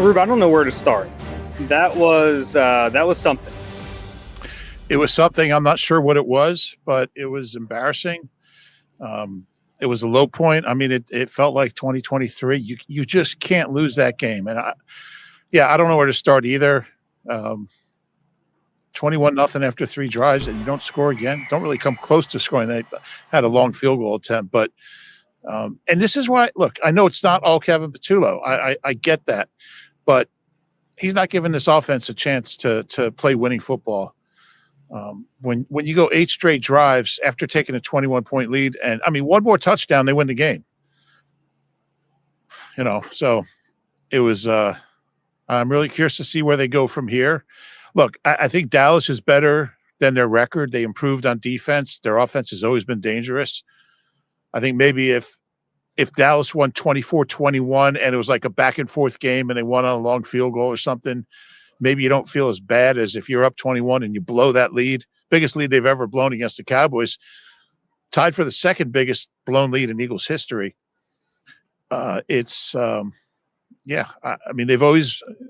Reuben, I don't know where to start. That was something. It was something. I'm not sure what it was, but it was embarrassing. It was a low point. I mean, it felt like 2023. You just can't lose that game. And I don't know where to start either. 21-0 after 3 drives, and you don't score again. Don't really come close to scoring. They had a long field goal attempt, but and this is why. Look, I know it's not all Kevin Patullo. I get that, but he's not giving this offense a chance to play winning football. When you go 8 straight drives after taking a 21-point lead, and I mean, one more touchdown, they win the game. So it was. I'm really curious to see where they go from here. Look, I think Dallas is better than their record. They improved on defense. Their offense has always been dangerous. I think maybe if Dallas won 24-21 and it was like a back and forth game and they won on a long field goal or something, maybe you don't feel as bad as if you're up 21 and you blow that lead. Biggest lead they've ever blown against the Cowboys. Tied for the second biggest blown lead in Eagles history. I mean,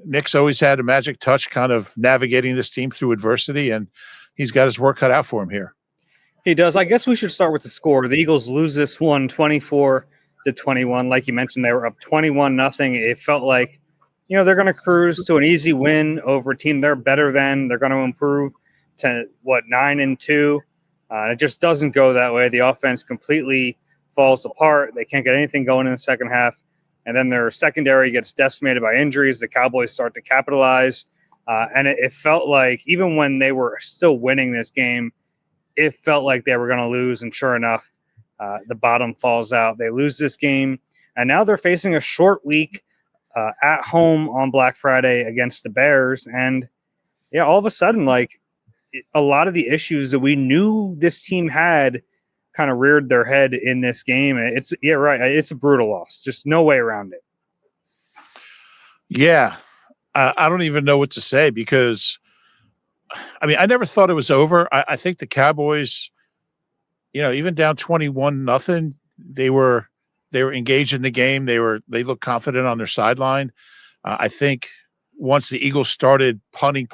Nick's always had a magic touch kind of navigating this team through adversity, and he's got his work cut out for him here. He does. I guess we should start with the score. The Eagles lose this one 24-21. Like you mentioned, they were up 21-0. It felt like, they're going to cruise to an easy win over a team they're better than. They're going to improve to 9-2. It just doesn't go that way. The offense completely falls apart. They can't get anything going in the second half. And then their secondary gets decimated by injuries. The Cowboys start to capitalize. And it felt like even when they were still winning this game, it felt like they were going to lose. And sure enough, the bottom falls out. They lose this game. And now they're facing a short week at home on Black Friday against the Bears. And, all of a sudden, a lot of the issues that we knew this team had kind of reared their head in this game. It's a brutal loss. Just no way around it. Yeah. I don't even know what to say because, I mean, I never thought it was over. I think the Cowboys, even down 21-0, they were engaged in the game. They looked confident on their sideline. I think once the Eagles started punting,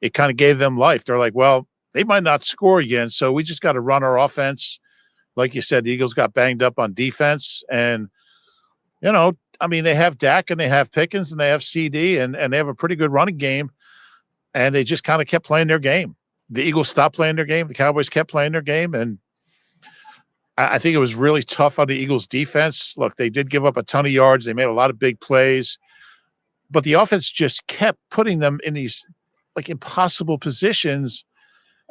it kind of gave them life. They're like, well, they might not score again, so we just got to run our offense. Like you said, the Eagles got banged up on defense. And, I mean, they have Dak and they have Pickens and they have CD and they have a pretty good running game. And they just kind of kept playing their game. The Eagles stopped playing their game. The Cowboys kept playing their game. And I think it was really tough on the Eagles defense. Look, they did give up a ton of yards. They made a lot of big plays. But the offense just kept putting them in these impossible positions.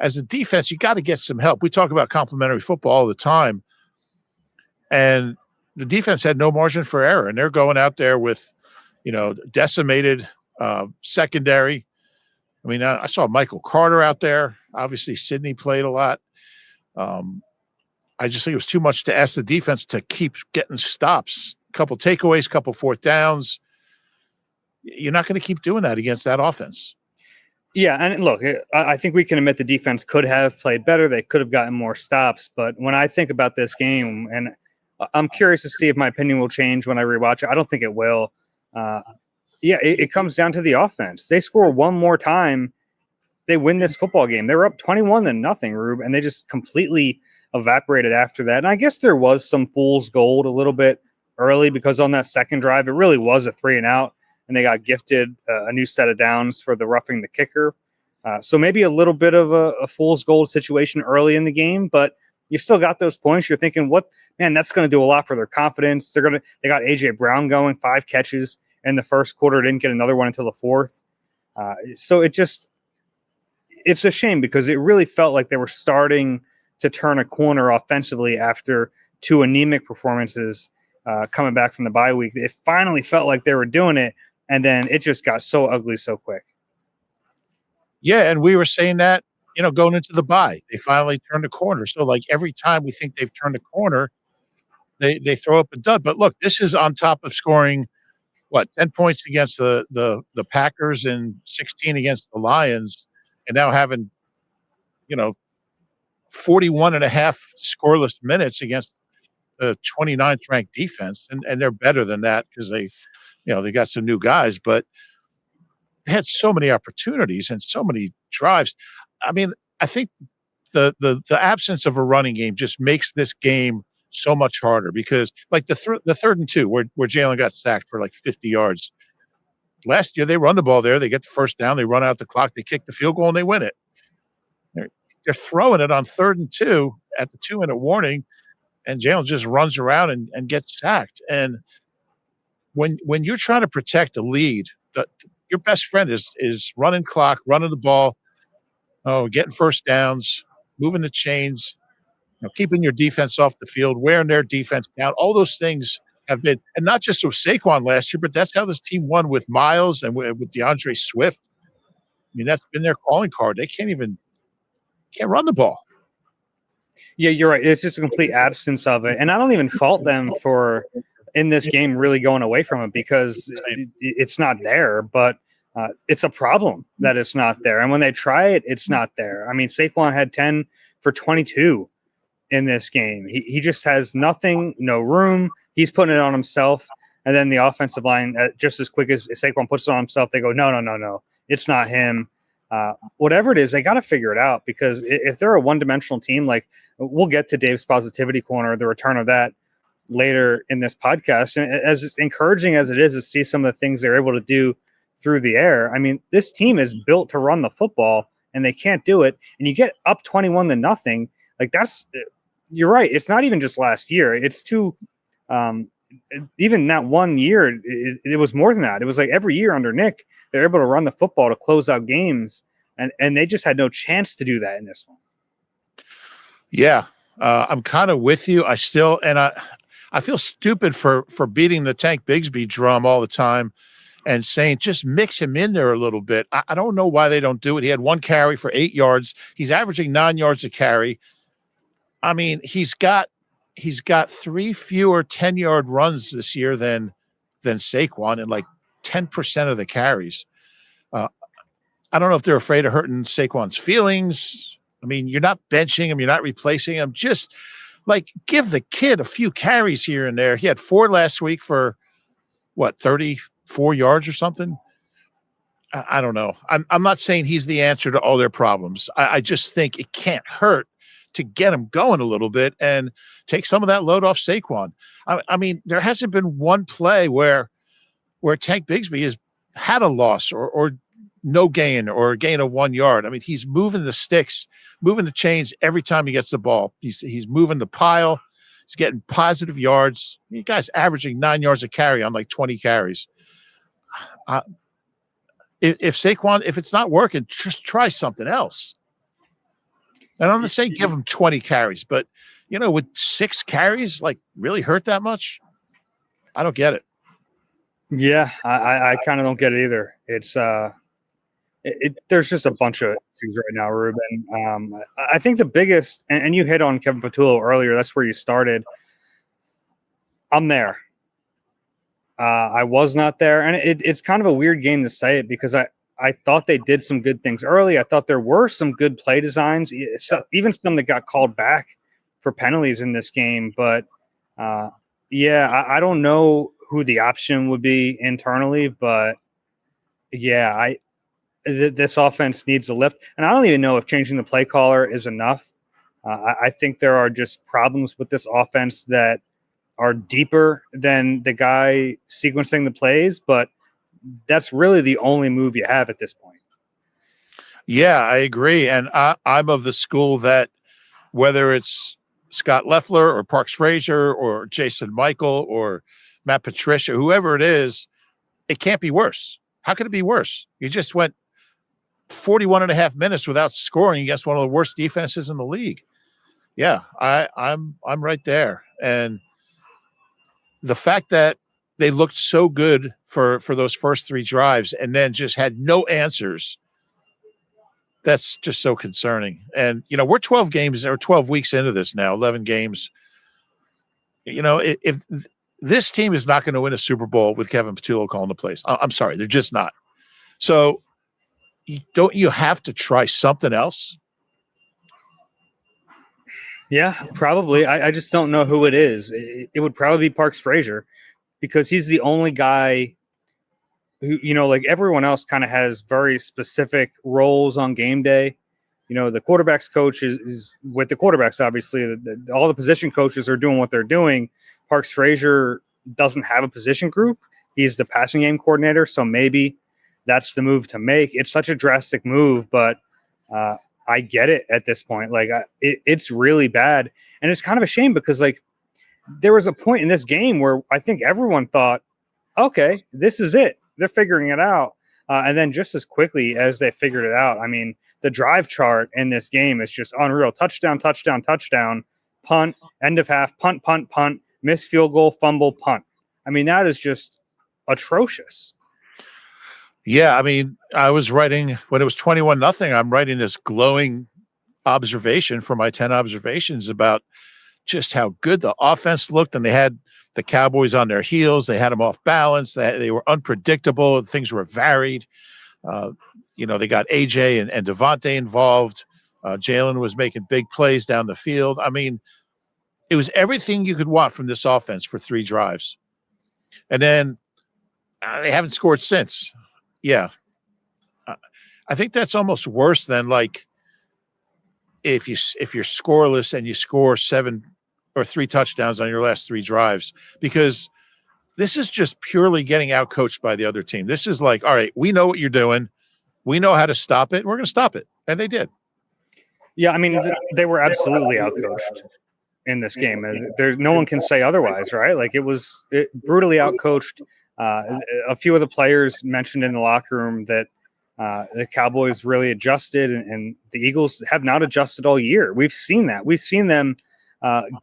As a defense, you got to get some help. We talk about complementary football all the time. And the defense had no margin for error. And they're going out there with, decimated secondary. I mean, I saw Michael Carter out there. Obviously, Sidney played a lot. I just think it was too much to ask the defense to keep getting stops. A couple takeaways, couple fourth downs. You're not going to keep doing that against that offense. Yeah, and look, I think we can admit the defense could have played better. They could have gotten more stops. But when I think about this game, and I'm curious to see if my opinion will change when I rewatch it. I don't think it will. It comes down to the offense. They score one more time, they win this football game. They were up 21-0, Rube, and they just completely evaporated after that. And I guess there was some fool's gold a little bit early because on that second drive, it really was a 3-and-out. And they got gifted a new set of downs for the roughing the kicker. So maybe a little bit of a fool's gold situation early in the game, but you still got those points. You're thinking, that's going to do a lot for their confidence. They got AJ Brown going, 5 catches in the first quarter, didn't get another one until the fourth. So it's a shame because it really felt like they were starting to turn a corner offensively after 2 anemic performances coming back from the bye week. It finally felt like they were doing it. And then it just got so ugly so quick. Yeah, and we were saying that, going into the bye, they finally turned the corner. So, every time we think they've turned a corner, they throw up a dud. But look, this is on top of scoring, 10 points against the Packers and 16 against the Lions, and now having, 41 and a half scoreless minutes against the 29th ranked defense, and they're better than that because they got some new guys, but they had so many opportunities and so many drives. I mean, I think the absence of a running game just makes this game so much harder because like the 3rd and 2 where Jalen got sacked for like 50 yards. Last year they run the ball there, they get the first down, they run out the clock, they kick the field goal and they win it. They're throwing it on 3rd and 2 at the 2-minute warning, and Jalen just runs around and gets sacked. And when you're trying to protect a lead, your best friend is running clock, running the ball, getting first downs, moving the chains, keeping your defense off the field, wearing their defense down. All those things have been, and not just with Saquon last year, but that's how this team won with Miles and with DeAndre Swift. I mean, that's been their calling card. They can't run the ball. Yeah, you're right. It's just a complete absence of it. And I don't even fault them for in this game really going away from it because it's not there, but it's a problem that it's not there. And when they try it, it's not there. I mean, Saquon had 10 for 22 in this game. He just has nothing, no room. He's putting it on himself. And then the offensive line, just as quick as Saquon puts it on himself, they go, no. It's not him. Whatever it is, they got to figure it out because if they're a one-dimensional team, like we'll get to Dave's Positivity Corner, the return of that later in this podcast. And as encouraging as it is to see some of the things they're able to do through the air, I mean, this team is built to run the football and they can't do it. And you get up 21-0. Like you're right. It's not even just last year. It's even that 1 year, it was more than that. It was like every year under Nick, they're able to run the football to close out games. And they just had no chance to do that in this one. Yeah. I'm kind of with you. I feel stupid for beating the Tank Bigsby drum all the time and saying, just mix him in there a little bit. I don't know why they don't do it. He had 1 carry for 8 yards. He's averaging 9 yards a carry. I mean, he's got 3 fewer 10-yard runs this year than Saquon and like 10% of the carries. I don't know if they're afraid of hurting Saquon's feelings. I mean, you're not benching him. You're not replacing him. Just like give the kid a few carries here and there. He had 4 last week for 34 yards or something. I don't know. I'm not saying he's the answer to all their problems. I just think it can't hurt to get him going a little bit and take some of that load off Saquon. I mean, there hasn't been one play where Tank Bigsby has had a loss or no gain or a gain of 1 yard. I mean, he's moving the sticks, moving the chains every time he gets the ball. He's moving the pile. He's getting positive yards. You guys averaging 9 yards a carry on like 20 carries. If Saquon, if it's not working, just try something else. And I'm not saying give him 20 carries, but with 6 carries, like really hurt that much? I don't get it. Yeah, I kind of don't get it either. It's there's just a bunch of issues right now, Reuben. I think the biggest, and you hit on Kevin Patullo earlier. That's where you started. I'm there. I was not there, and it's kind of a weird game to say it because I thought they did some good things early. I thought there were some good play designs, even some that got called back for penalties in this game. But I don't know who the option would be internally, but this offense needs a lift. And I don't even know if changing the play caller is enough. I think there are just problems with this offense that are deeper than the guy sequencing the plays, but that's really the only move you have at this point. Yeah, I agree. And I'm of the school that whether it's Scott Loeffler or Parks Frazier or Jason Michael or Matt Patricia, whoever it is, it can't be worse. How could it be worse? You just went 41 and a half minutes without scoring against one of the worst defenses in the league. Yeah, I'm right there. And the fact that they looked so good for those first 3 drives and then just had no answers, that's just so concerning. And, we're 12 games or 12 weeks into this now, 11 games. If this team is not going to win a Super Bowl with Kevin Patullo calling the plays, I'm sorry, they're just not. So don't you have to try something else? Yeah, probably. I just don't know who it is. It would probably be Parks Frazier because he's the only guy who, like everyone else kind of has very specific roles on game day. The quarterbacks coach is with the quarterbacks, obviously. All the position coaches are doing what they're doing. Parks Frazier doesn't have a position group. He's the passing game coordinator, so maybe that's the move to make. It's such a drastic move, but I get it at this point. Like, it's really bad. And it's kind of a shame because, like, there was a point in this game where I think everyone thought, okay, this is it. They're figuring it out. And then just as quickly as they figured it out, I mean, the drive chart in this game is just unreal. Touchdown, touchdown, touchdown, punt, end of half, punt, punt, punt, missed field goal, fumble, punt. I mean, that is just atrocious. Yeah, I mean, I was writing when it was 21-0. I'm writing this glowing observation for my 10 observations about just how good the offense looked, and they had the Cowboys on their heels. They had them off balance. They were unpredictable. Things were varied. They got AJ and Devontae involved. Jalen was making big plays down the field. I mean, it was everything you could want from this offense for 3 drives. And then they haven't scored since. Yeah. I think that's almost worse than, like, if you're scoreless and you score 7 or 3 touchdowns on your last 3 drives, because this is just purely getting outcoached by the other team. This is like, all right, we know what you're doing. We know how to stop it. We're going to stop it. And they did. Yeah, I mean, they were absolutely outcoached in this game. There's no one can say otherwise, right? Like, it was brutally outcoached. A few of the players mentioned in the locker room that the Cowboys really adjusted, and the Eagles have not adjusted all year. We've seen that. We've seen them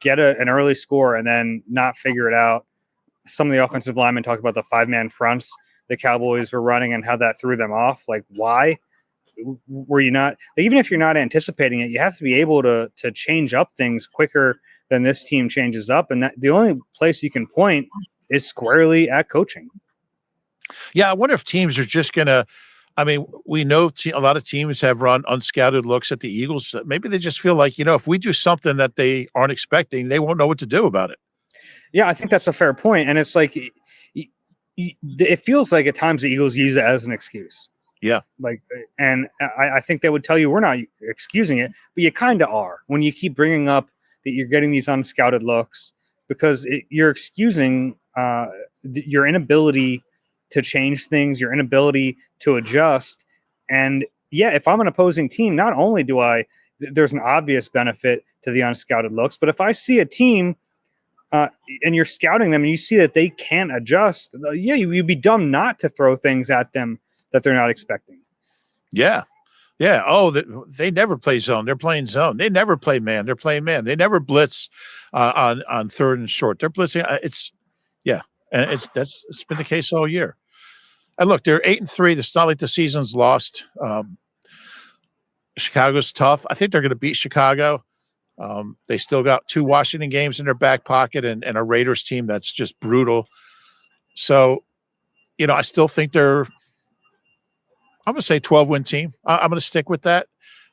get an early score and then not figure it out. Some of the offensive linemen talked about the 5-man fronts the Cowboys were running and how that threw them off. Like, why were you not, like, even if you're not anticipating it, you have to be able to change up things quicker than this team changes up. And that the only place you can point is squarely at coaching. Yeah, I wonder if teams are just going to, I mean, we know a lot of teams have run unscouted looks at the Eagles. Maybe they just feel like, if we do something that they aren't expecting, they won't know what to do about it. Yeah, I think that's a fair point. And it's like, it feels like at times the Eagles use it as an excuse. Yeah. Like, and I think they would tell you we're not excusing it, but you kind of are when you keep bringing up that you're getting these unscouted looks, because you're excusing your inability to change things, your inability to adjust. And yeah, if I'm an opposing team, not only do there's an obvious benefit to the unscouted looks, but if I see a team and you're scouting them and you see that they can't adjust, yeah, you'd be dumb not to throw things at them that they're not expecting. Yeah. Yeah. Oh, they never play zone. They're playing zone. They never play man. They're playing man. They never blitz on 3rd and short. They're blitzing. And it's been the case all year. And look, they're 8-3. It's not like the season's lost. Chicago's tough. I think they're going to beat Chicago. They still got 2 Washington games in their back pocket and a Raiders team that's just brutal. So, I still think I'm going to say 12-win team. I'm going to stick with that.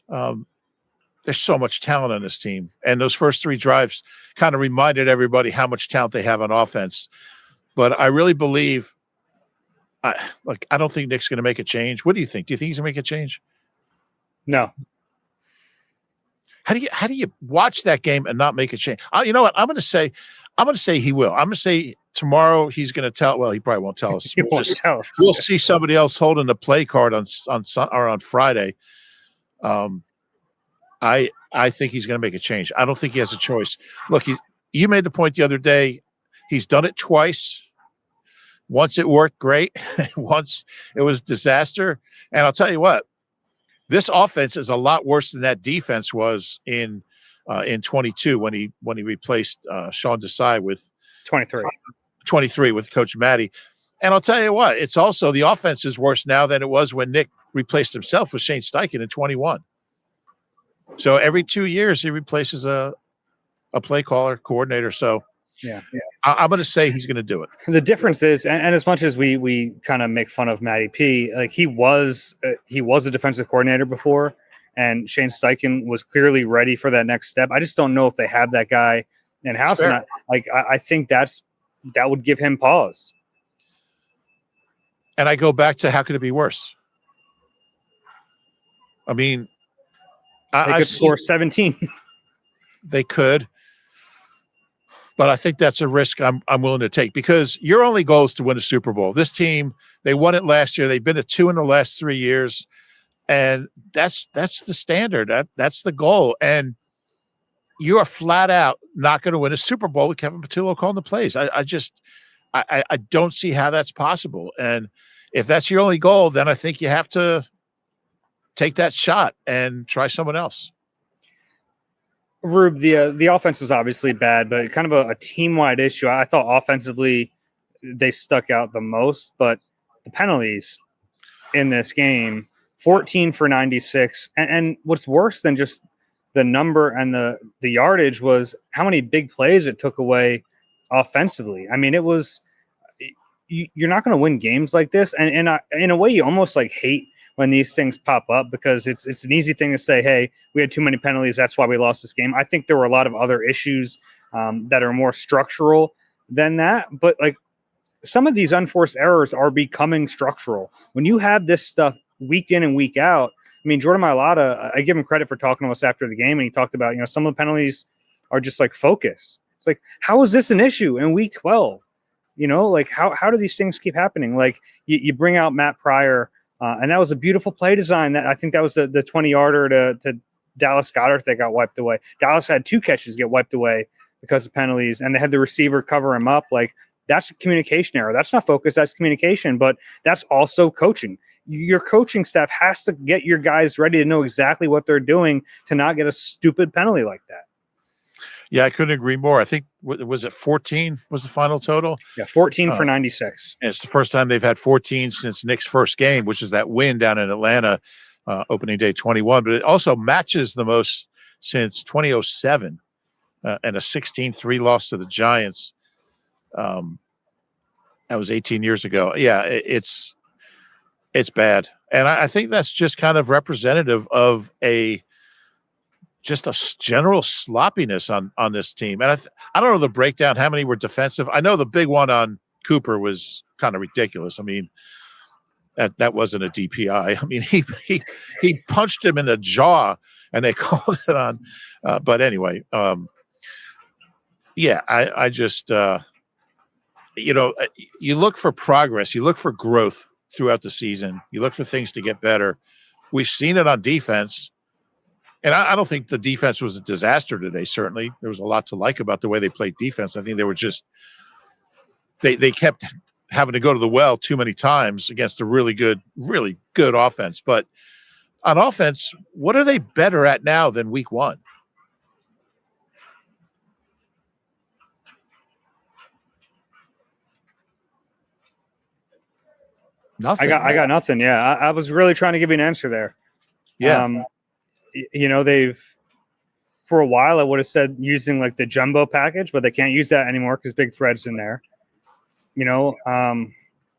There's so much talent on this team. And those first 3 drives kind of reminded everybody how much talent they have on offense. But I really believe, I don't think Nick's going to make a change. What do you think? Do you think he's going to make a change? No. How do you watch that game and not make a change? You know what? I'm going to say he will. I'm going to say tomorrow he's going to tell. Well, he probably won't tell us. We'll see somebody else holding the play card on Friday. I think he's going to make a change. I don't think he has a choice. Look, you made the point the other day. He's done it twice. Once it worked great. Once it was disaster. And I'll tell you what. This offense is a lot worse than that defense was in 22 when he replaced Sean Desai with 23 with Coach Matty. And I'll tell you what, it's also the offense is worse now than it was when Nick replaced himself with Shane Steichen in 21. So every 2 years he replaces a play caller coordinator. So yeah. I'm going to say he's going to do it. The difference is, and as much as we kind of make fun of Matty P, like he was a defensive coordinator before, and Shane Steichen was clearly ready for that next step. I just don't know if they have that guy in house. And I think that would give him pause. And I go back to, how could it be worse? I mean, they could score 17. They could, but I think that's a risk I'm willing to take, because your only goal is to win a Super Bowl. This team, they won it last year. They've been to 2 in the last 3 years, and that's the standard. That's the goal. And you are flat out not going to win a Super Bowl with Kevin Patullo calling the plays. I don't see how that's possible. And if that's your only goal, then I think you have to take that shot and try someone else. Rube, the offense was obviously bad, but kind of a team-wide issue. I thought offensively they stuck out the most, but the penalties in this game, 14 for 96. And what's worse than just the number and the yardage was how many big plays it took away offensively. I mean, it was you're not going to win games like this. And in a way, you almost like hate when these things pop up, because it's an easy thing to say, hey, we had too many penalties, that's why we lost this game. I think there were a lot of other issues that are more structural than that. But like some of these unforced errors are becoming structural. When you have this stuff week in and week out, I mean, Jordan Mailata, I give him credit for talking to us after the game, and he talked about, some of the penalties are just like focus. It's like, how is this an issue in week 12? Like how do these things keep happening? Like you bring out Matt Pryor, and that was a beautiful play design. That I think that was the 20-yarder to Dallas Goedert that got wiped away. Dallas had 2 catches get wiped away because of penalties, and they had the receiver cover him up. Like that's a communication error. That's not focus. That's communication, but that's also coaching. Your coaching staff has to get your guys ready to know exactly what they're doing to not get a stupid penalty like that. Yeah, I couldn't agree more. I think, was it 14 was the final total? Yeah, 14 for 96. And it's the first time they've had 14 since Nick's first game, which is that win down in Atlanta, opening day 21. But it also matches the most since 2007 and a 16-3 loss to the Giants. That was 18 years ago. Yeah, it's bad. And I think that's just kind of representative of just a general sloppiness on this team. And I don't know the breakdown, how many were defensive. I know the big one on Cooper was kind of ridiculous. I mean, that wasn't a DPI. I mean, he punched him in the jaw and they called it on. But anyway, yeah, I just, you look for progress, you look for growth throughout the season. You look for things to get better. We've seen it on defense. And I don't think the defense was a disaster today. Certainly, there was a lot to like about the way they played defense. I think they were just they kept having to go to the well too many times against a really good offense. But on offense, what are they better at now than week 1? Nothing. I got nothing. Yeah, I was really trying to give you an answer there. Yeah. They've for a while I would have said using like the jumbo package, but they can't use that anymore because Big Fred's in there.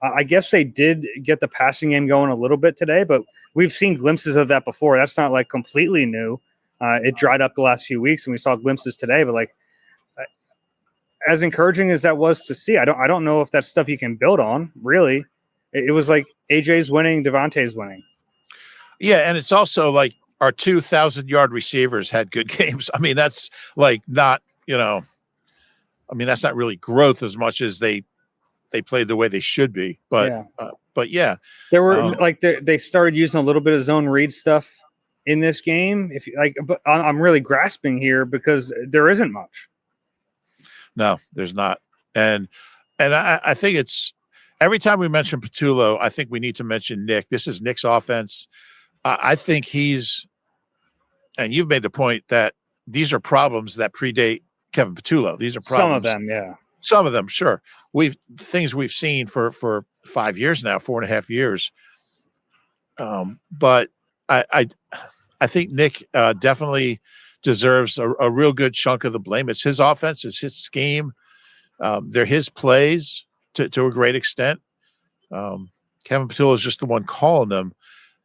I guess they did get the passing game going a little bit today, but we've seen glimpses of that before. That's not like completely new. It dried up the last few weeks, and we saw glimpses today. But like, as encouraging as that was to see, I don't know if that's stuff you can build on. Really, it was like AJ's winning, Devontae's winning. Yeah, and it's also like our 2,000-yard receivers had good games. I mean, that's like not, that's not really growth as much as they played the way they should be. But yeah, there were they started using a little bit of zone read stuff in this game. But I'm really grasping here because there isn't much. No, there's not. And I think it's every time we mention Patullo, I think we need to mention Nick. This is Nick's offense. I think and you've made the point that these are problems that predate Kevin Patullo. These are problems. Some of them, yeah. Some of them, sure. Things we've seen for 5 years now, 4.5 years. But I think Nick definitely deserves a real good chunk of the blame. It's his offense, it's his scheme. They're his plays to a great extent. Kevin Patullo is just the one calling them.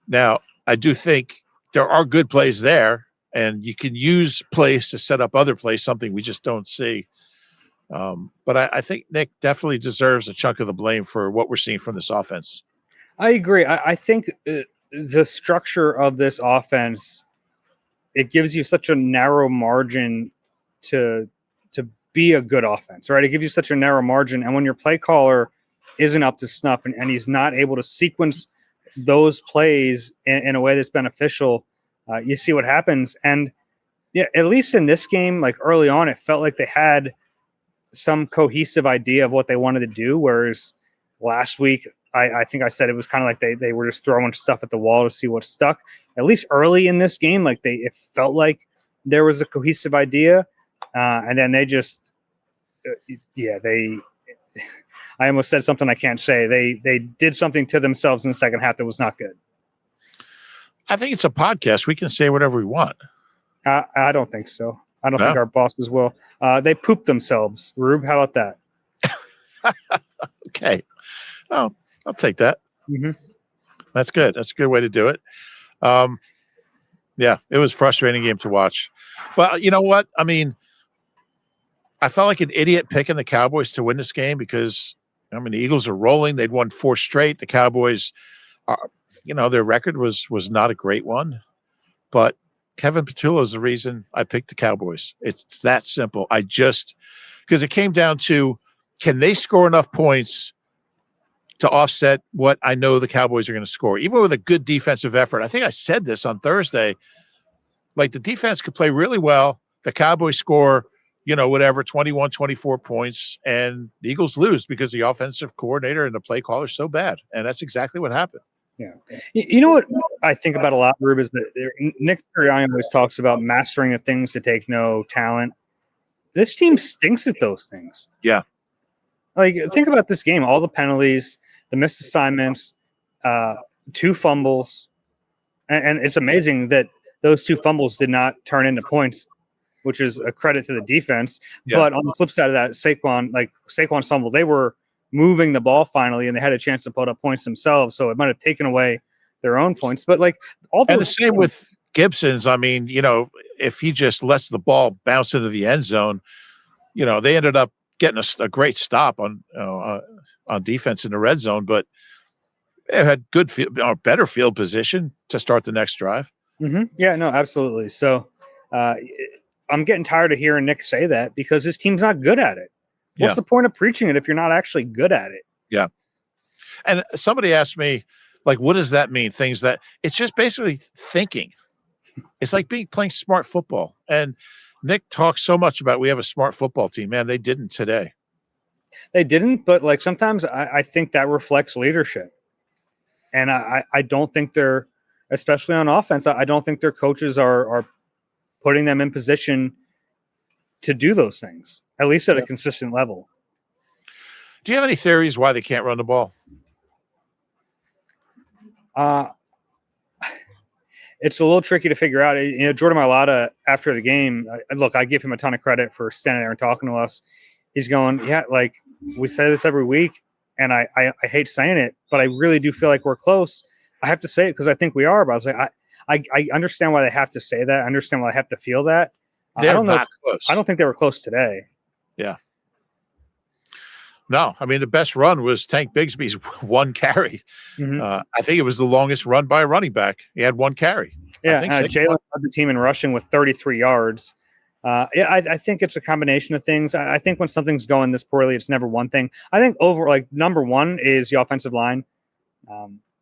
Now, I do think there are good plays there, and you can use plays to set up other plays, something we just don't see. But I think Nick definitely deserves a chunk of the blame for what we're seeing from this offense. I agree. I think the structure of this offense, it gives you such a narrow margin to be a good offense, right? It gives you such a narrow margin. And when your play caller isn't up to snuff and he's not able to sequence those plays in a way that's beneficial, you see what happens. And yeah, at least in this game, like early on, it felt like they had some cohesive idea of what they wanted to do. Whereas last week, I think I said it was kind of like they were just throwing stuff at the wall to see what stuck. At least early in this game, like it felt like there was a cohesive idea. And then they just, I almost said something I can't say. They did something to themselves in the second half that was not good. I think it's a podcast. We can say whatever we want. I don't think so. I don't think our bosses will. They pooped themselves. Rube, how about that? Okay. Oh, I'll take that. Mm-hmm. That's good. That's a good way to do it. Yeah, it was a frustrating game to watch. But you know what? I mean, I felt like an idiot picking the Cowboys to win this game because, the Eagles are rolling. They'd won 4 straight. The Cowboys, their record was not a great one. But Kevin Patullo is the reason I picked the Cowboys. It's that simple. Because it came down to, can they score enough points to offset what I know the Cowboys are going to score, even with a good defensive effort? I think I said this on Thursday. Like, the defense could play really well. The Cowboys score, 21, 24 points, and the Eagles lose because the offensive coordinator and the play caller is so bad. And that's exactly what happened. Yeah. You know what I think about a lot, Rube, is that Nick Sirianni always talks about mastering the things that take no talent. This team stinks at those things. Yeah. Like, think about this game, all the penalties, the missed assignments, 2 fumbles. And it's amazing that those 2 fumbles did not turn into points, which is a credit to the defense. Yeah. But on the flip side of that, Saquon's fumble, they were moving the ball finally, and they had a chance to put up points themselves. So it might have taken away their own points. But and the same with Gibson's. If he just lets the ball bounce into the end zone, they ended up getting a great stop on defense in the red zone, but they had good better field position to start the next drive. Mm-hmm. Yeah, no, absolutely. So I'm getting tired of hearing Nick say that because his team's not good at it. What's the point of preaching it if you're not actually good at it? Yeah. And somebody asked me, what does that mean? It's just basically thinking. It's like playing smart football. And Nick talks so much about we have a smart football team. Man, they didn't today. They didn't, but sometimes I think that reflects leadership. And I don't think they're, especially on offense, I don't think their coaches are putting them in position to do those things, at least at a consistent level. Do you have any theories why they can't run the ball? It's a little tricky to figure out. Jordan Mailata, after the game, look, I give him a ton of credit for standing there and talking to us. He's going, we say this every week, and I hate saying it, but I really do feel like we're close. I have to say it because I think we are. But I was like, I understand why they have to say that. I understand why I have to feel that. They're not close. I don't think they were close today. Yeah. No, the best run was Tank Bigsby's 1 carry. Mm-hmm. I think it was the longest run by a running back. He had 1 carry. Yeah, Jalen led the team in rushing with 33 yards. I think it's a combination of things. I think when something's going this poorly, it's never one thing. I think number one is the offensive line.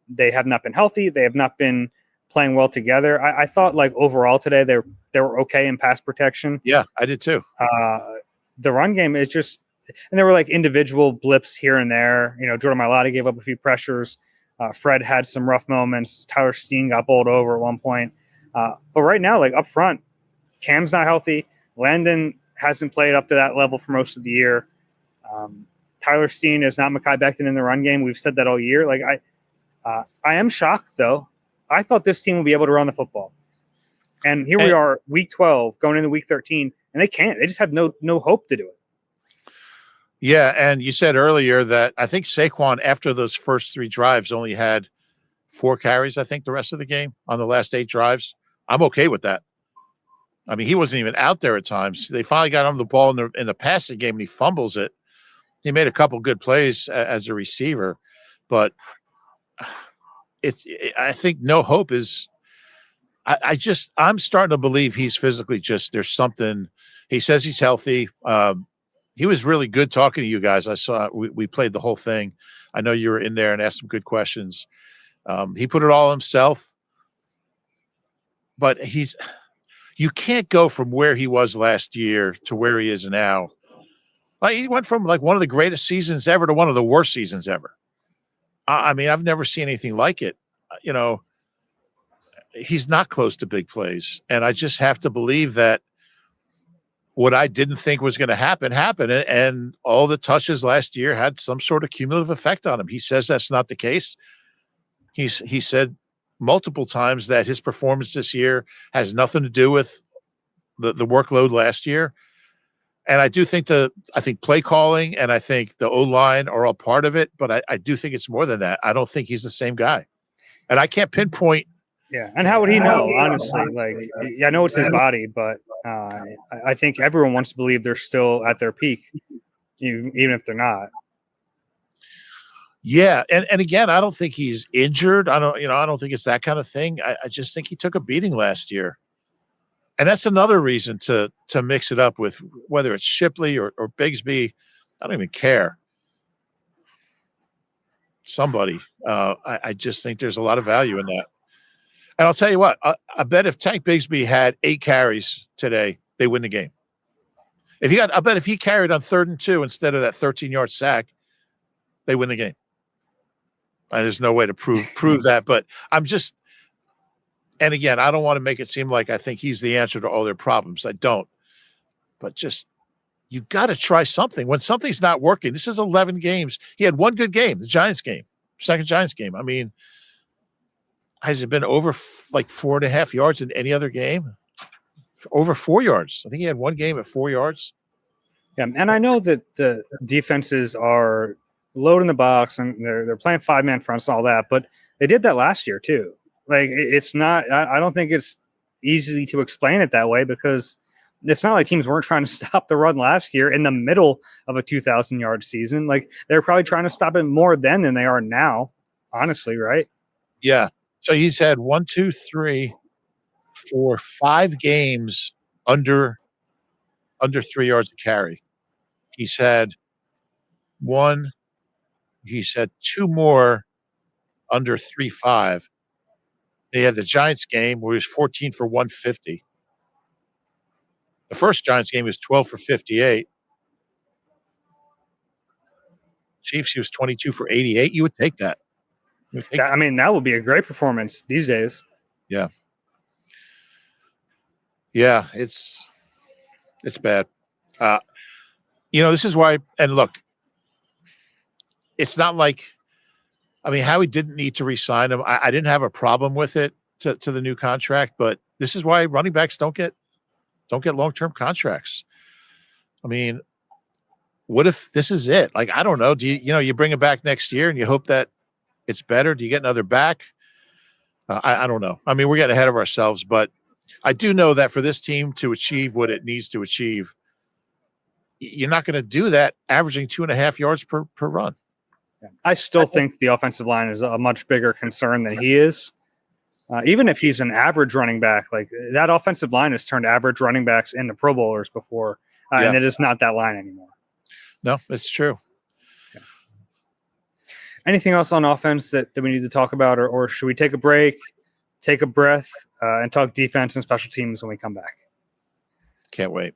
They have not been healthy. They have not been playing well together. I thought overall today they were okay in pass protection. Yeah, I did too. The run game is just, and there were individual blips here and there. Jordan Mailata gave up a few pressures. Fred had some rough moments. Tyler Steen got bowled over at one point. But right now, up front, Cam's not healthy. Landon hasn't played up to that level for most of the year. Tyler Steen is not Mekhi Becton in the run game. We've said that all year. I am shocked, though. I thought this team would be able to run the football. And here we are, week 12, going into week 13, and they can't. They just have no hope to do it. Yeah, and you said earlier that I think Saquon, after those first 3 drives, only had 4 carries, I think, the rest of the game on the last 8 drives. I'm okay with that. I mean, he wasn't even out there at times. They finally got him the ball in the passing game, and he fumbles it. He made a couple good plays as a receiver, but I think no hope is. I'm starting to believe he's physically there's something. He says he's healthy. He was really good talking to you guys. I saw we played the whole thing. I know you were in there and asked some good questions. He put it all himself, but you can't go from where he was last year to where he is now. Like, he went from like one of the greatest seasons ever to one of the worst seasons ever. I mean, I've never seen anything like it. You know, he's not close to big plays. And I just have to believe that what I didn't think was going to happen happened. And all the touches last year had some sort of cumulative effect on him. He says that's not the case. He said multiple times that his performance this year has nothing to do with the workload last year. And I do think I think play calling and I think the O-line are all part of it, but I do think it's more than that. I don't think he's the same guy. And I can't pinpoint. Yeah. And how would he know, honestly? Like, I know it's his body, but I think everyone wants to believe they're still at their peak, even if they're not. Yeah. And again, I don't think he's injured. I don't think it's that kind of thing. I just think he took a beating last year. And that's another reason to mix it up with whether it's Shipley or Bigsby. I don't even care. Somebody. I just think there's a lot of value in that. And I'll tell you what, I bet if Tank Bigsby had 8 carries today, they win the game. I bet if he carried on 3rd and 2 instead of that 13-yard sack, they win the game. And there's no way to prove that, but I'm just. And again, I don't want to make it seem like I think he's the answer to all their problems. I don't. But just, you got to try something. When something's not working, this is 11 games. He had one good game, the Giants game, second Giants game. I mean, has it been over like 4.5 yards in any other game? Over 4 yards. I think he had one game at 4 yards. Yeah, and I know that the defenses are loading the box and they're playing 5-man fronts and all that, but they did that last year too. Like, it's not, I don't think it's easy to explain it that way, because it's not like teams weren't trying to stop the run last year in the middle of a 2,000-yard season. Like, they're probably trying to stop it more then than they are now, honestly, right? Yeah. So he's had 1, 2, 3, 4, 5 games under 3 yards a carry. He's had 2 more under 3.5. They had the Giants game where he was 14 for 150. The first Giants game was 12 for 58. Chiefs, he was 22 for 88. You would take that. I mean, that would be a great performance these days. Yeah. Yeah, it's bad. This is why, and look, it's not like, I mean, Howie didn't need to re-sign him. I didn't have a problem with it to the new contract, but this is why running backs don't get long-term contracts. I mean, what if this is it? Like, I don't know. Do you bring him back next year and you hope that it's better? Do you get another back? I don't know. I mean, we're getting ahead of ourselves, but I do know that for this team to achieve what it needs to achieve, you're not going to do that averaging 2.5 yards per run. I still think the offensive line is a much bigger concern than he is. Even if he's an average running back, like, that offensive line has turned average running backs into Pro Bowlers before, and it is not that line anymore. No, it's true. Yeah. Anything else on offense that we need to talk about, or should we take a break, take a breath, and talk defense and special teams when we come back? Can't wait.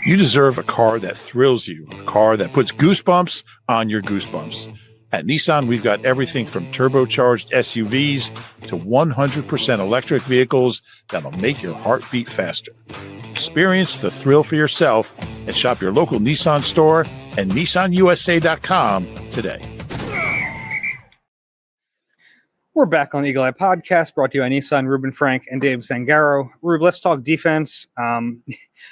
You deserve a car that thrills you, a car that puts goosebumps on your goosebumps. At Nissan, we've got everything from turbocharged SUVs to 100% electric vehicles that'll make your heart beat faster. Experience the thrill for yourself and shop your local Nissan store and nissanusa.com today. We're back on the Eagle Eye Podcast, brought to you by Nissan, Reuben Frank, and Dave Zangaro. Rube, let's talk defense.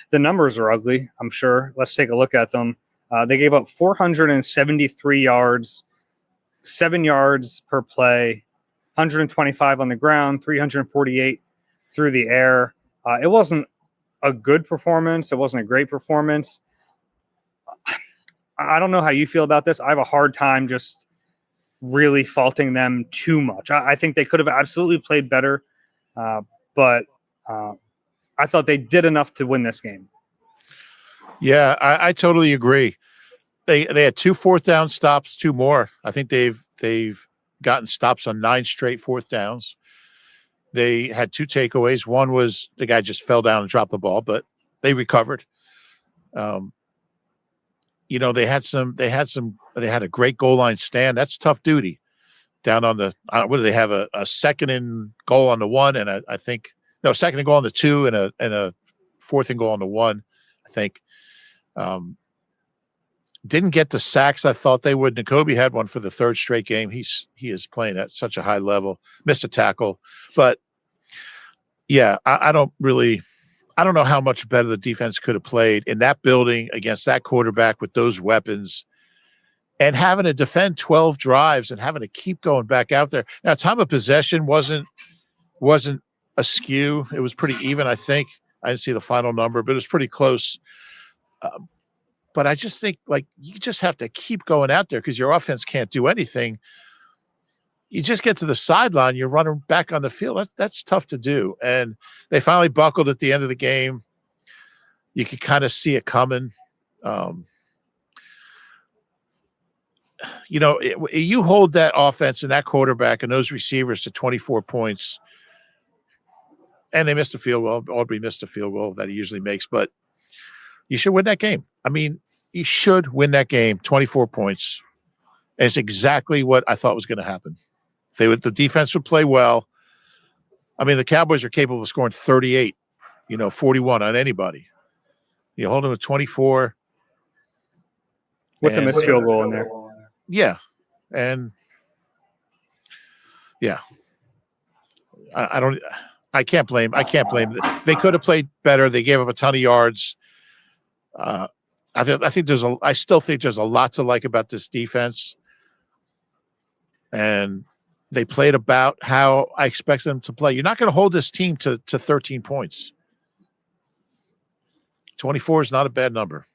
The numbers are ugly, I'm sure. Let's take a look at them. They gave up 473 yards, 7 yards per play, 125 on the ground, 348 through the air. It wasn't a good performance. It wasn't a great performance. I don't know how you feel about this. I have a hard time just really faulting them too much. I think they could have absolutely played better, but I thought they did enough to win this game. Yeah, I totally agree. They had 2 fourth down stops, 2 more. I think they've gotten stops on 9 straight fourth downs. They had 2 takeaways. One was the guy just fell down and dropped the ball, but they recovered. They had a great goal line stand. That's tough duty down on the, what do they have? A second and goal on the 1. And second and goal on the 2 and a fourth and goal on the 1, I think. Didn't get the sacks I thought they would. Nakobe had one for the 3rd straight game. He is playing at such a high level. Missed a tackle, but yeah, I don't know how much better the defense could have played in that building against that quarterback with those weapons, and having to defend 12 drives and having to keep going back out there. Now, time of possession wasn't askew. It was pretty even, I think. I didn't see the final number, but it was pretty close. But I just think, you just have to keep going out there because your offense can't do anything. You just get to the sideline, you're running back on the field. That's tough to do. And they finally buckled at the end of the game. You could kind of see it coming. You hold that offense and that quarterback and those receivers to 24 points, and they missed a field goal. Aubrey missed a field goal that he usually makes, but you should win that game. I mean, you should win that game, 24 points. And it's exactly what I thought was going to happen. The defense would play well. I mean, the Cowboys are capable of scoring 38, 41 on anybody. You hold them at 24. With a missed field goal in there. Yeah. And yeah. I can't blame them. They could have played better. They gave up a ton of yards. I still think there's a lot to like about this defense, and they played about how I expect them to play. You're not going to hold this team to 13 points. 24 is not a bad number.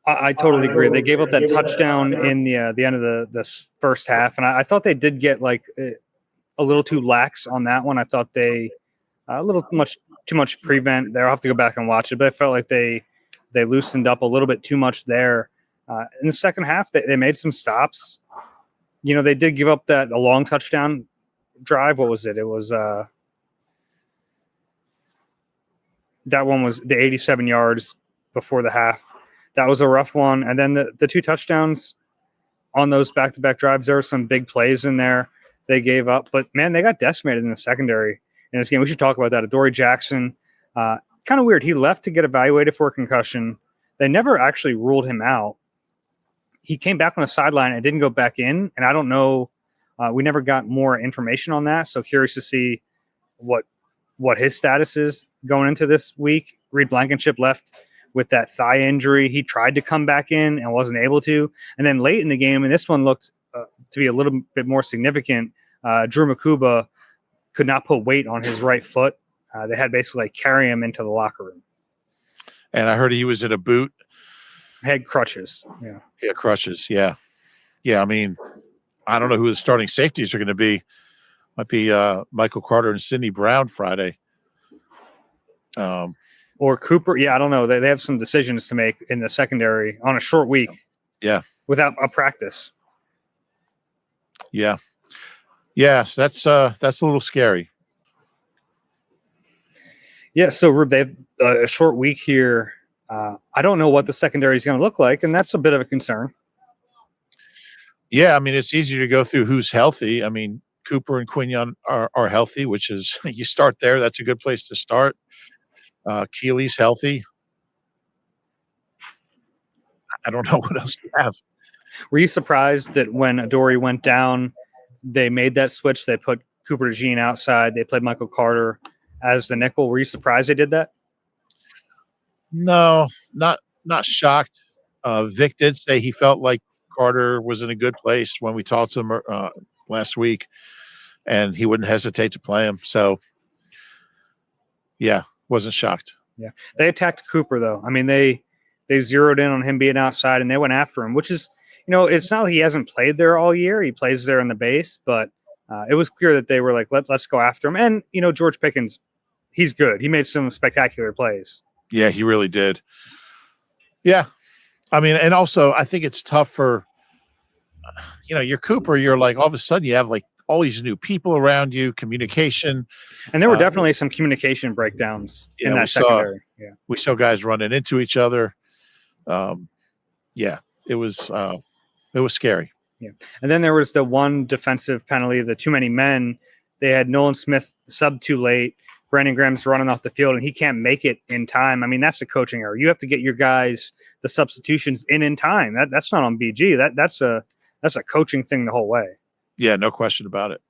I totally agree. They gave up that touchdown in the end of the first half, and I thought they did get a little too lax on that one. I thought they a little too much prevent there. I'll have to go back and watch it, but I felt like they loosened up a little bit too much there. In the second half, they made some stops. They did give up a long touchdown drive. What was it? It was that one was the 87 yards before the half. That was a rough one. And then the 2 touchdowns on those back-to-back drives, there were some big plays in there they gave up. But, man, they got decimated in the secondary in this game. We should talk about that. Adoree Jackson, kind of weird. He left to get evaluated for a concussion. They never actually ruled him out. He came back on the sideline and didn't go back in. And I don't know. We never got more information on that. So curious to see what his status is going into this week. Reed Blankenship left with that thigh injury. He tried to come back in and wasn't able to. And then late in the game, and this one looked to be a little bit more significant, Drew Makuba could not put weight on his right foot. They had basically carry him into the locker room. And I heard he was in a boot. Had crutches. Yeah. Yeah, crutches. Yeah. Yeah, I mean, I don't know who the starting safeties are going to be. Might be Michael Carter and Sidney Brown Friday. Or Cooper. Yeah, I don't know. They have some decisions to make in the secondary on a short week. Yeah. Without a practice. Yeah. Yeah, that's a little scary. Yeah, so Rube, they have a short week here. I don't know what the secondary is going to look like, and that's a bit of a concern. Yeah, I mean, it's easier to go through who's healthy. I mean, Cooper and Quinion are healthy, which is you start there. That's a good place to start. Keely's healthy. I don't know what else to have. Were you surprised that when Adoree went down, they made that switch? They put Cooper DeJean outside. They played Michael Carter as the nickel. Were you surprised they did that? No, not shocked. Vic did say he felt like Carter was in a good place when we talked to him last week. and he wouldn't hesitate to play him. So, yeah, wasn't shocked. Yeah, they attacked Cooper though. I mean, they zeroed in on him being outside, and they went after him, which is, it's not like he hasn't played there all year. He plays there in the base, but it was clear that they were like, let's go after him. And George Pickens, he's good. He made some spectacular plays. Yeah, he really did. Yeah, I mean, and also I think it's tough for, you're Cooper. You're like, all of a sudden you have like all these new people around you, communication. And there were definitely some communication breakdowns in that secondary. We saw guys running into each other. It was scary. Yeah. And then there was the one defensive penalty, the too many men. They had Nolan Smith sub too late. Brandon Graham's running off the field, and he can't make it in time. I mean, that's the coaching error. You have to get your guys the substitutions in time. That's not on BG. That's a coaching thing the whole way. Yeah, no question about it.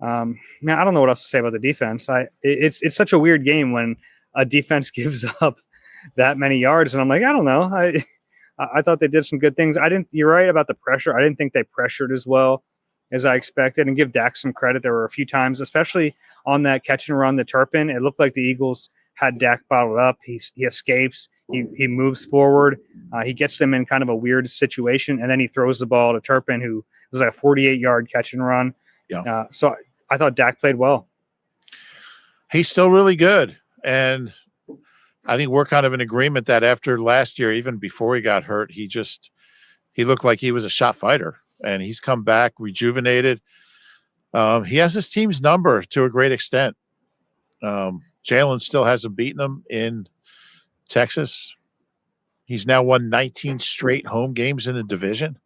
Man, I don't know what else to say about the defense. It's such a weird game when a defense gives up that many yards, and I'm like, I don't know. I thought they did some good things. You're right about the pressure. I didn't think they pressured as well as I expected, and give Dak some credit. There were a few times, especially on that catch and run, the Turpin. It looked like the Eagles had Dak bottled up. He escapes. He moves forward. He gets them in kind of a weird situation, and then he throws the ball to Turpin, who was like a 48-yard catch and run. Yeah. So I thought Dak played well. He's still really good, and I think we're kind of in agreement that after last year, even before he got hurt, he looked like he was a shot fighter, and he's come back rejuvenated. He has his team's number to a great extent. Jalen still hasn't beaten him in Texas. He's now won 19 straight home games in the division.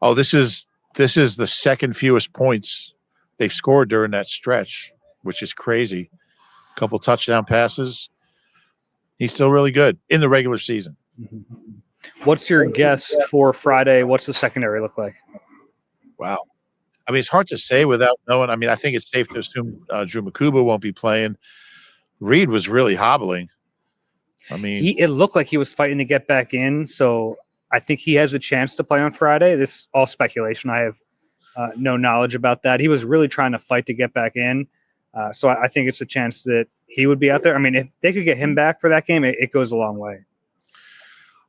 Oh, this is the second fewest points they've scored during that stretch, which is crazy. A couple touchdown passes. He's still really good in the regular season. What's your guess for Friday? What's the secondary look like? Wow. I mean, it's hard to say without knowing. I mean, I think it's safe to assume Drew Makuba won't be playing. Reed was really hobbling. I mean, it looked like he was fighting to get back in, so I think he has a chance to play on Friday. This is all speculation. I have no knowledge about that. He was really trying to fight to get back in, so I think it's a chance that he would be out there. I mean, if they could get him back for that game, it goes a long way.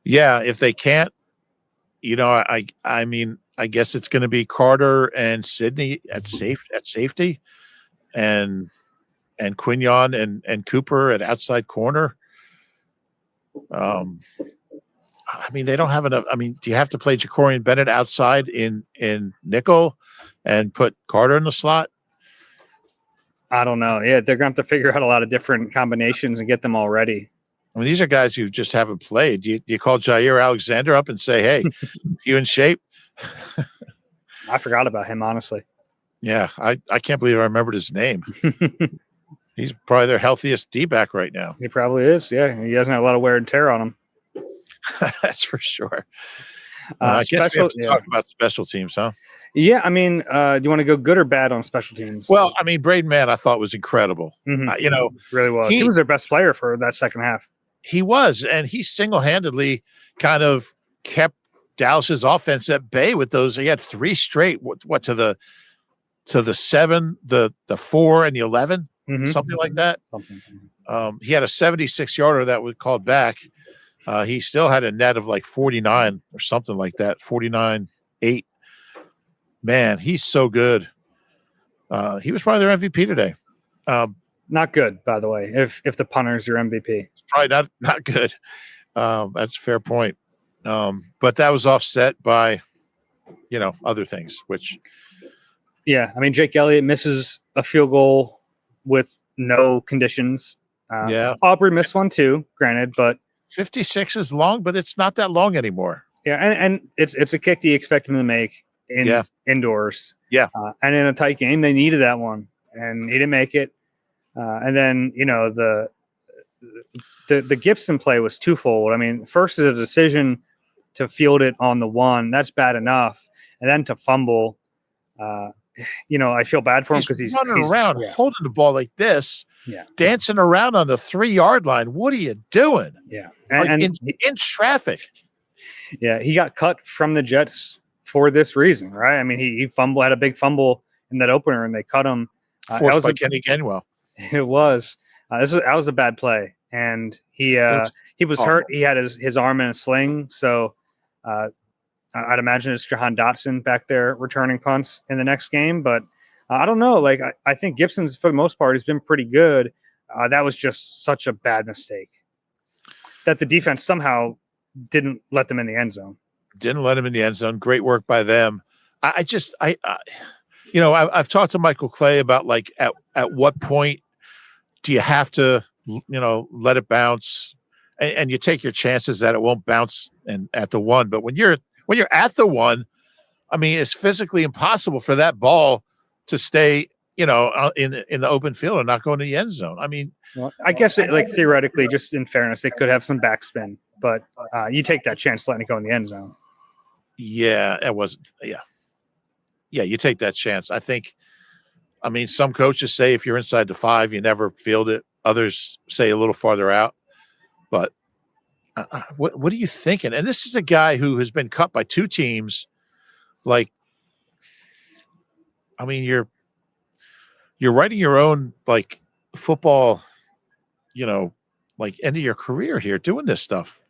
Yeah, if they can't, I mean, I guess it's going to be Carter and Sidney at safety, and Quignon and Cooper at outside corner. I mean, they don't have enough. I mean, do you have to play Jacorian Bennett outside in nickel and put Carter in the slot? I don't know. Yeah, they're going to have to figure out a lot of different combinations and get them all ready. I mean, these are guys who just haven't played. Do you call Jair Alexander up and say, hey, you in shape? I forgot about him, honestly. Yeah, I can't believe I remembered his name. He's probably their healthiest D-back right now. He probably is, yeah. He doesn't have a lot of wear and tear on him. That's for sure. I guess we have to talk about special teams, huh? Yeah, I mean, do you want to go good or bad on special teams? Well, I mean, Braden Mann I thought was incredible. Really was. He was their best player for that second half. He was, and he single-handedly kind of kept Dallas's offense at bay with those. He had three straight, what to the 7, the 4, and the 11, something like that. He had a 76-yarder that was called back. He still had a net of like 49 or something like that, 49-8. Man, he's so good. He was probably their MVP today. Not good, by the way, if the punter's your MVP. It's probably not good. That's a fair point. But that was offset by, other things, which. Yeah, I mean, Jake Elliott misses a field goal with no conditions. Aubrey missed one too, granted, but 56 is long, but it's not that long anymore. Yeah, and it's a kick that you expect him to make indoors. Yeah. And in a tight game, they needed that one, and he didn't make it. And then, the Gibson play was twofold. I mean, first is a decision to field it on the 1. That's bad enough. And then to fumble, I feel bad for him because he's running around holding the ball like this, dancing around on the 3-yard line. What are you doing? Yeah. And in traffic. Yeah. He got cut from the Jets for this reason, right? I mean, he had a big fumble in that opener, and they cut him. Forced by Kenny Gainwell. It was. That was a bad play, and he was awful. hurt. He had his arm in a sling, so I'd imagine it's Jahan Dotson back there returning punts in the next game. But I don't know. Like I think Gibson's, for the most part, has been pretty good. That was just such a bad mistake that the defense somehow didn't let them in the end zone. Didn't let him in the end zone. Great work by them. I've talked to Michael Clay about like at what point do you have to, let it bounce, and you take your chances that it won't bounce and at the one. But when you're at the one, I mean, it's physically impossible for that ball to stay, in the open field and not go into the end zone. I mean, well, I guess theoretically, just in fairness, it could have some backspin, but you take that chance letting it go in the end zone. Yeah, it wasn't. Yeah. Yeah, you take that chance. Some coaches say if you're inside the 5, you never field it. Others say a little farther out. But what are you thinking? And this is a guy who has been cut by 2 teams. Like, I mean, you're writing your own like football, like end of your career here doing this stuff.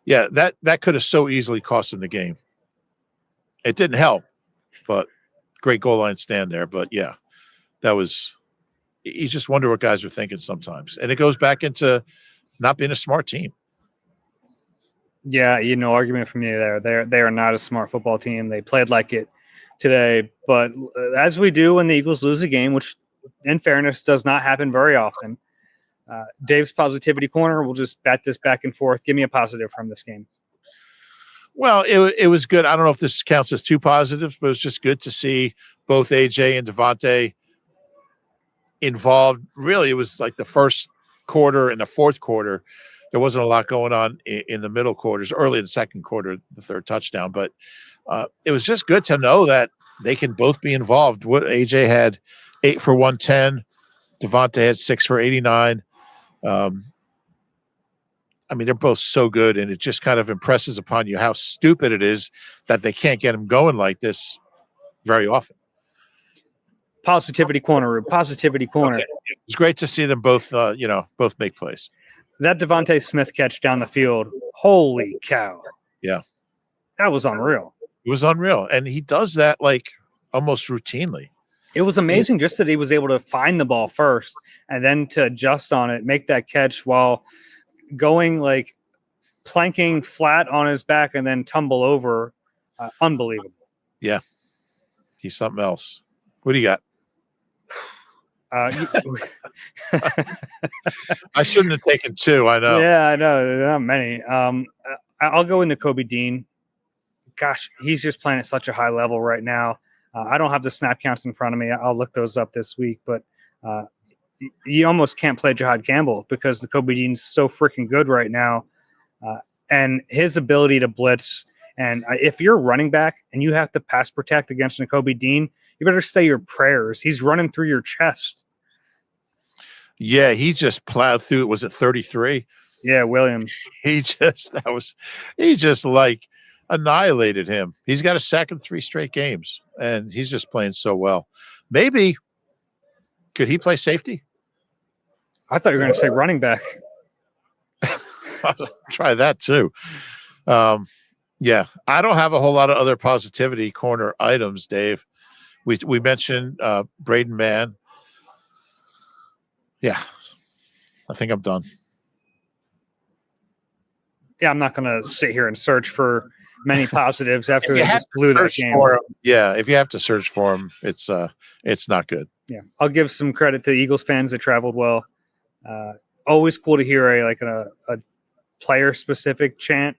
That could have so easily cost him the game. It didn't help, but great goal line stand there. But yeah, you just wonder what guys are thinking sometimes. And it goes back into not being a smart team. Yeah, no argument from you there. They are not a smart football team. They played like it today. But as we do when the Eagles lose a game, which in fairness does not happen very often, Dave's positivity corner, we'll just bat this back and forth. Give me a positive from this game. Well, it was good. I don't know if this counts as 2 positives, but it was just good to see both AJ and Devontae involved. Really, it was like the first quarter and the fourth quarter. There wasn't a lot going on in the middle quarters, early in the second quarter, the third touchdown. But it was just good to know that they can both be involved. What AJ had 8 for 110. Devontae had 6 for 89. They're both so good, and it just kind of impresses upon you how stupid it is that they can't get him going like this very often. Positivity corner. Okay. It's great to see them both, both make plays. That Devontae Smith catch down the field, holy cow. Yeah. That was unreal. It was unreal, and he does that like almost routinely. It was amazing just that he was able to find the ball first and then to adjust on it, make that catch while going like planking flat on his back and then tumble over. Unbelievable. Yeah. He's something else. What do you got? I shouldn't have taken 2. I know. Yeah, I know. There are not many. I'll go into Kobe Dean. Gosh, he's just playing at such a high level right now. I don't have the snap counts in front of me. I'll look those up this week, but you almost can't play Jahad Campbell because the Kobe Dean's so freaking good right now. And his ability to blitz. And if you're a running back and you have to pass protect against Nakobe Dean, you better say your prayers. He's running through your chest. Yeah, he just plowed through it. Was it 33? Yeah, Williams. He just like annihilated him. He's got a sack in 3 straight games, and he's just playing so well. Maybe could he play safety? I thought you were going to say running back. I'll try that too. Yeah, I don't have a whole lot of other positivity corner items, Dave. We mentioned Braden Mann. Yeah, I think I'm done. Yeah, I'm not going to sit here and search for many positives after they just blew that game. Yeah, if you have to search for them, it's not good. Yeah, I'll give some credit to the Eagles fans that traveled well. Always cool to hear a player-specific chant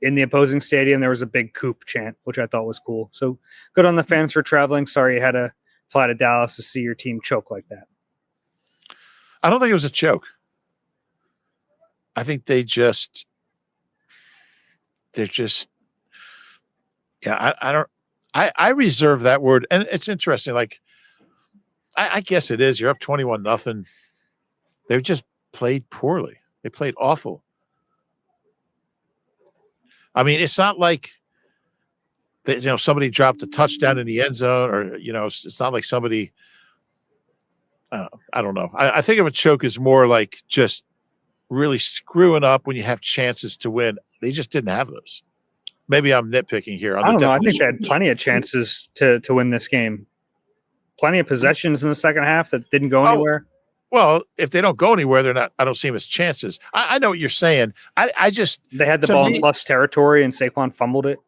in the opposing stadium. There was a big Coop chant, which I thought was cool. So good on the fans for traveling. Sorry you had to fly to Dallas to see your team choke like that. I don't think it was a choke. I think they're just, yeah, I reserve that word. And it's interesting. Like, I guess it is. You're up 21-0. They just played poorly. They played awful. I mean, it's not like somebody dropped a touchdown in the end zone, or it's not like somebody. I don't know. I think of a choke as more like just really screwing up when you have chances to win. They just didn't have those. Maybe I'm nitpicking here. I don't know. I think they had plenty of chances to win this game. Plenty of possessions in the second half that didn't go anywhere. Well, if they don't go anywhere, they're not. I don't see them as chances. I know what you're saying. I just they had the ball in plus territory and Saquon fumbled it.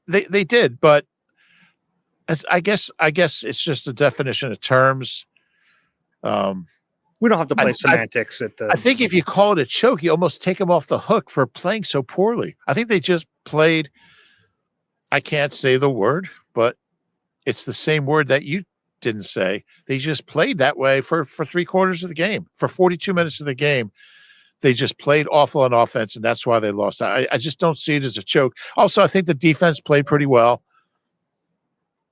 They did, but I guess it's just a definition of terms. We don't have to play semantics at the. I think if you call it a choke, you almost take them off the hook for playing so poorly. I think they just played. I can't say the word, but it's the same word that you didn't say. They just played that way for 3/4 of the game. For 42 minutes of the game, they just played awful on offense, and that's why they lost. I just don't see it as a choke. Also, I think the defense played pretty well.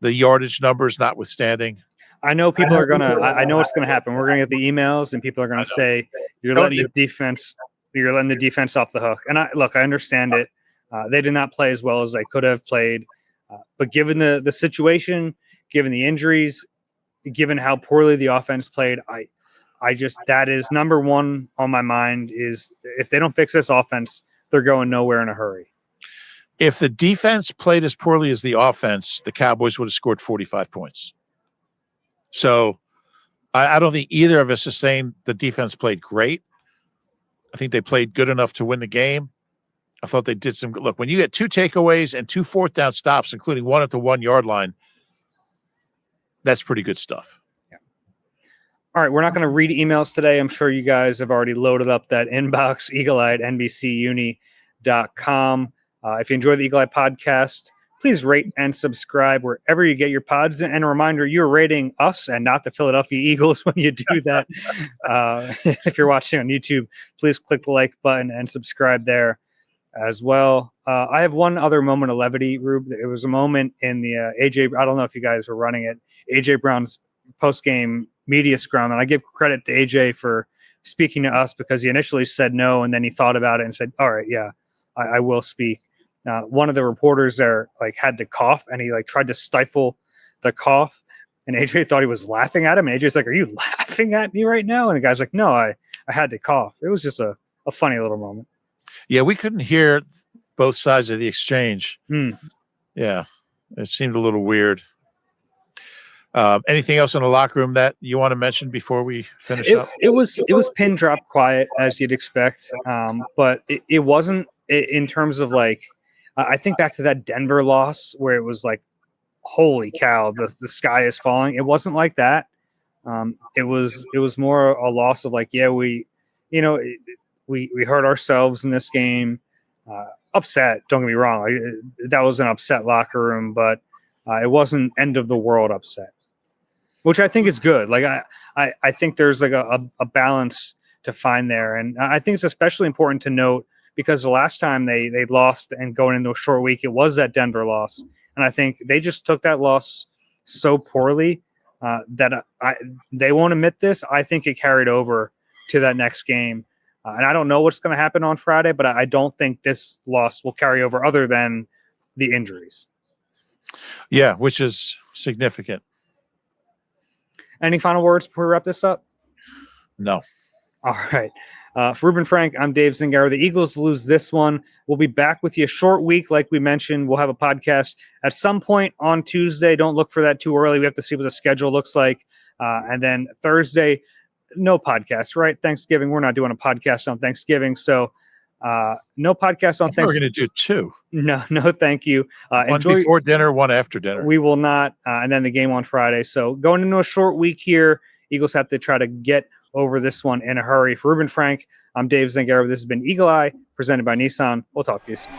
The yardage numbers notwithstanding. I know people are going to – I know what's going to happen. We're going to get the emails, and people are going to say, you're letting the defense off the hook. And I understand it. They did not play as well as they could have played. But given the situation, given the injuries, given how poorly the offense played, I just that is number one on my mind is if they don't fix this offense, they're going nowhere in a hurry. If the defense played as poorly as the offense, the Cowboys would have scored 45 points. So I don't think either of us is saying the defense played great. I think they played good enough to win the game. I thought they did some good. Look, when you get 2 takeaways and 2 fourth down stops, including one at the 1 yard line, that's pretty good stuff. Yeah. All right. We're not going to read emails today. I'm sure you guys have already loaded up that inbox, eagle-eyed NBCUni.com. If you enjoy the Eagle Eye podcast, please rate and subscribe wherever you get your pods. And a reminder, you're rating us and not the Philadelphia Eagles when you do that. If you're watching on YouTube, please click the like button and subscribe there as well. I have one other moment of levity, Rube. It was a moment in the AJ. I don't know if you guys were running it. AJ Brown's post-game media scrum, and I give credit to AJ for speaking to us because he initially said no, and then he thought about it and said, "All right, yeah, I will speak." One of the reporters there had to cough, and he tried to stifle the cough, and AJ thought he was laughing at him, and AJ's like, "Are you laughing at me right now?" And the guy's like, "No, I had to cough." It was just a funny little moment. Yeah, we couldn't hear both sides of the exchange. Hmm. Yeah, it seemed a little weird. Anything else in the locker room that you want to mention before we finish up? It was pin drop quiet as you'd expect, but it wasn't in terms of I think back to that Denver loss where it was holy cow, the sky is falling. It wasn't like that. It was more a loss of we hurt ourselves in this game. Upset, don't get me wrong. That was an upset locker room, but it wasn't end of the world upset, which I think is good. I think there's a balance to find there. And I think it's especially important to note because the last time they lost and going into a short week, it was that Denver loss. And I think they just took that loss so poorly that they won't admit this. I think it carried over to that next game. And I don't know what's going to happen on Friday, but I don't think this loss will carry over other than the injuries. Yeah, which is significant. Any final words before we wrap this up? No. All right. For Reuben Frank, I'm Dave Zangaro. The Eagles lose this one. We'll be back with you a short week. Like we mentioned, we'll have a podcast at some point on Tuesday. Don't look for that too early. We have to see what the schedule looks like. And then Thursday, no podcast, right? Thanksgiving. We're not doing a podcast on Thanksgiving. So no podcast on Thanksgiving. We're going to do 2. No, thank you. One before dinner, one after dinner. We will not. And then the game on Friday. So going into a short week here, Eagles have to try to get over this one in a hurry. For Reuben Frank, I'm Dave Zangaro. This has been Eagle Eye, presented by Nissan. We'll talk to you soon.